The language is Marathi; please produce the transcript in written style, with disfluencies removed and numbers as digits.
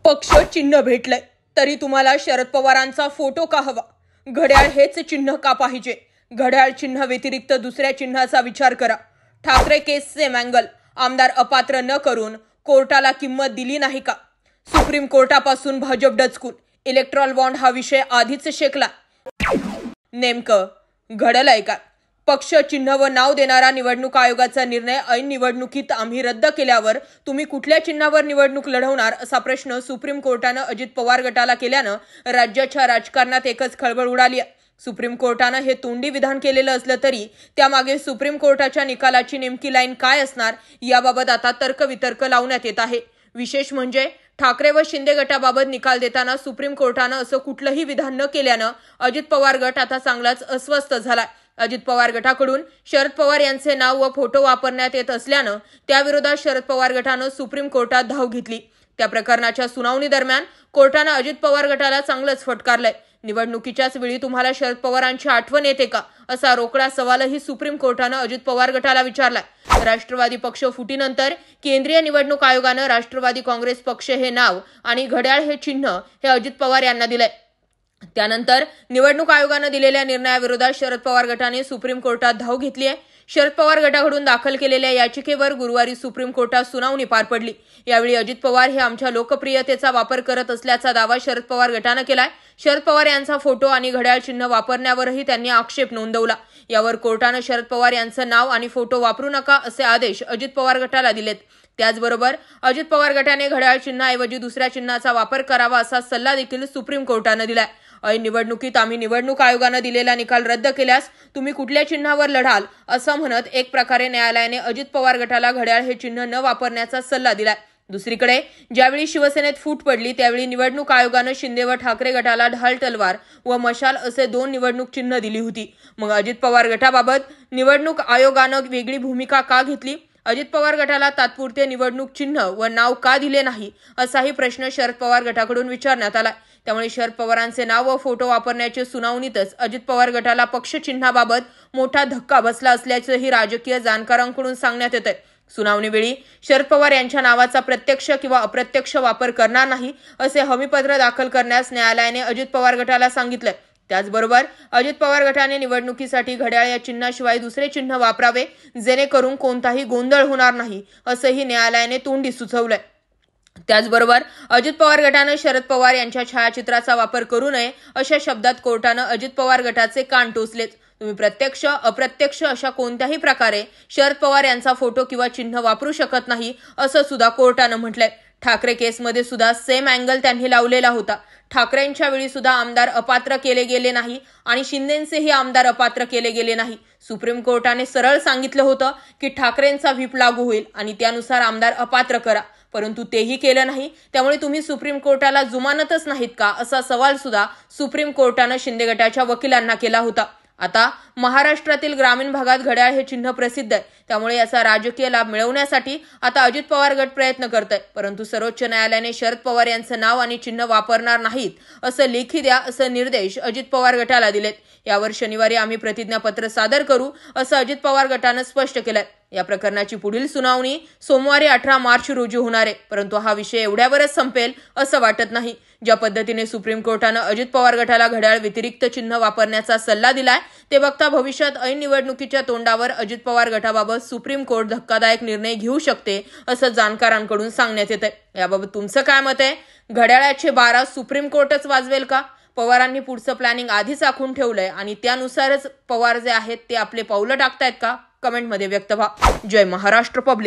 पक्ष चिन्ह भेटलंय तरी तुम्हाला शरद पवारांचा फोटो का हवा? घड्याळ हेच चिन्ह का पाहिजे? घड्याळ चिन्ह व्यतिरिक्त दुसऱ्या चिन्हाचा विचार करा. ठाकरे केसचे मँगल आमदार अपात्र न करून कोर्टाला किंमत दिली नाही का? सुप्रीम कोर्टापासून भाजप डचकून इलेक्ट्रॉल बॉन्ड हा विषय आधीच शेकला. नेमकं घडलंय का? पक्ष चिन्ह व नाव देणारा निवडणूक आयोगाचा निर्णय ऐन निवडणुकीत आम्ही रद्द केल्यावर तुम्ही कुठल्या चिन्हावर निवडणूक लढवणार असा प्रश्न सुप्रीम कोर्टानं अजित पवार गटाला केल्यानं राज्याच्या राजकारणात एकच खळबळ उडाली आहे. सुप्रीम कोर्टानं हे तोंडी विधान केलेलं असलं तरी त्यामागे सुप्रीम कोर्टाच्या निकालाची नेमकी लाईन काय असणार याबाबत आता तर्कवितर्क लावण्यात येत आहे. विशेष म्हणजे ठाकरे व शिंदे गटाबाबत निकाल देताना सुप्रीम कोर्टानं असं कुठलंही विधान न केल्यानं अजित पवार गट आता चांगलाच अस्वस्थ झालाय. अजित पवार गटाकडून शरद पवार यांचे नाव व फोटो वापरण्यात येत असल्यानं त्याविरोधात शरद पवार गटानं सुप्रीम कोर्टात धाव घेतली. त्या प्रकरणाच्या सुनावणी दरम्यान कोर्टानं अजित पवार गटाला चांगलंच फटकारलंय. निवडणुकीच्याच वेळी तुम्हाला शरद पवारांची आठवण येते का असा रोकडा सवालही सुप्रीम कोर्टानं अजित पवार गटाला विचारलाय. राष्ट्रवादी पक्ष फुटीनंतर केंद्रीय निवडणूक आयोगानं राष्ट्रवादी काँग्रेस पक्ष हे नाव आणि घड्याळ हे चिन्ह हे अजित पवार यांना दिलंय. त्यानंतर निवडणूक आयोगानं दिलेल्या निर्णयाविरोधात शरद पवार गटाने सुप्रीम कोर्टात धाव घेतली आहे. शरद पवार गटाकडून दाखल केलेल्या याचिकेवर गुरुवारी सुप्रीम कोर्टात सुनावणी पार पडली. यावेळी अजित पवार हे आमच्या लोकप्रियतेचा वापर करत असल्याचा दावा शरद पवार गटानं केलाय. शरद पवार यांचा फोटो आणि घड्याळ चिन्ह वापरण्यावरही त्यांनी आक्षेप नोंदवला. यावर कोर्टानं शरद पवार यांचं नाव आणि फोटो वापरू नका असे आदेश अजित पवार गटाला दिलेत. त्याचबरोबर अजित पवार गटाने घड्याळ चिन्हाऐवजी दुसऱ्या चिन्हाचा वापर करावा असा सल्ला देखील सुप्रीम कोर्टानं दिलाय. ऐन निवडणुकीत आम्ही निवडणूक आयोगानं दिलेला निकाल रद्द केल्यास तुम्ही कुठल्या चिन्हावर लढाल असं म्हणत एक प्रकारे न्यायालयाने अजित पवार गटाला घड्याळ हे चिन्ह न वापरण्याचा सल्ला दिलाय. दुसरीकडे ज्यावेळी शिवसेनेत फूट पडली त्यावेळी निवडणूक आयोगानं शिंदे व ठाकरे गटाला ढाल तलवार व मशाल असे 2 निवडणूक चिन्ह दिली होती. मग अजित पवार गटाबाबत निवडणूक आयोगानं वेगळी भूमिका का घेतली? अजित पवार गटाला तात्पुरते निवडणूक चिन्ह व नाव का दिले नाही असाही प्रश्न शरद पवार गटाकडून विचारण्यात आला. त्यामुळे शरद पवारांचे नाव व फोटो वापरण्याच्या सुनावणीतच अजित पवार गटाला पक्ष चिन्हाबाबत मोठा धक्का बसला असल्याचंही राजकीय जाणकारांकडून सांगण्यात येतंय. सुनावणीवेळी शरद पवार यांच्या नावाचा प्रत्यक्ष किंवा अप्रत्यक्ष वापर करणार नाही असे हमीपत्र दाखल करण्यास न्यायालयाने अजित पवार गटाला सांगितलंय. त्याचबरोबर अजित पवार गटाने निवडणुकीसाठी घड्याळ या चिन्हाशिवाय दुसरे चिन्ह वापरावे जेणेकरून कोणताही गोंधळ होणार नाही असंही न्यायालयाने तोंडी सुचवलंय. त्याचबरोबर अजित पवार गटानं शरद पवार यांच्या छायाचित्राचा वापर करू नये अशा शब्दात कोर्टानं अजित पवार गटाचे कान टोचलेत. तुम्ही प्रत्यक्ष अप्रत्यक्ष अशा कोणत्याही प्रकारे शरद पवार यांचा फोटो किंवा चिन्ह वापरू शकत नाही असं सुद्धा कोर्टानं म्हटलंय. ठाकरे केसमध्ये सुद्धा सेम अँगल त्यांनी लावलेला होता. ठाकरेंच्या वेळी सुद्धा आमदार अपात्र केले गेले नाही आणि शिंदेंचेही आमदार अपात्र केले गेले नाही. सुप्रीम कोर्टाने सरळ सांगितलं होतं की ठाकरेंचा व्हीप लागू होईल आणि त्यानुसार आमदार अपात्र करा, परंतु तेही केलं नाही. त्यामुळे तुम्ही सुप्रीम कोर्टाला जुमानतच नाहीत का असा सवाल सुद्धा सुप्रीम कोर्टानं शिंदे गटाच्या वकिलांना केला होता. आता महाराष्ट्रातील ग्रामीण भागात घड्याळ हे चिन्ह प्रसिद्ध आहे. त्यामुळे याचा राजकीय लाभ मिळवण्यासाठी आता अजित पवार गट प्रयत्न करत आहे. परंतु सर्वोच्च न्यायालयाने शरद पवार यांचं नाव आणि चिन्ह वापरणार नाहीत असं लेखी द्या असे निर्देश अजित पवार गटाला दिलेत. यावर शनिवारी आम्ही प्रतिज्ञापत्र सादर करू असं अजित पवार गटानं स्पष्ट केलंय. या प्रकरणाची पुढील सुनावणी सोमवारी 18 मार्च रोजी होणार आहे. परंतु हा विषय एवढ्यावरच संपेल असं वाटत नाही. ज्या पद्धतीने सुप्रीम कोर्टानं अजित पवार गटाला घड्याळ व्यतिरिक्त चिन्ह वापरण्याचा सल्ला दिलाय ते बघता भविष्यात ऐन निवडणुकीच्या तोंडावर अजित पवार गटाबाबत सुप्रीम कोर्ट धक्कादायक निर्णय घेऊ शकते असं जाणकारांकडून सांगण्यात येतंय. याबाबत तुमचं काय मत आहे? घड्याळाचे 12 सुप्रीम कोर्टच वाजवेल का? पवारांनी पुढचं प्लॅनिंग आधीच आखून ठेवलंय आणि त्यानुसारच पवार जे आहेत ते आपले पावलं टाकतायत का? कमेंटमध्ये व्यक्त व्हा. जय महाराष्ट्र पब्लिक.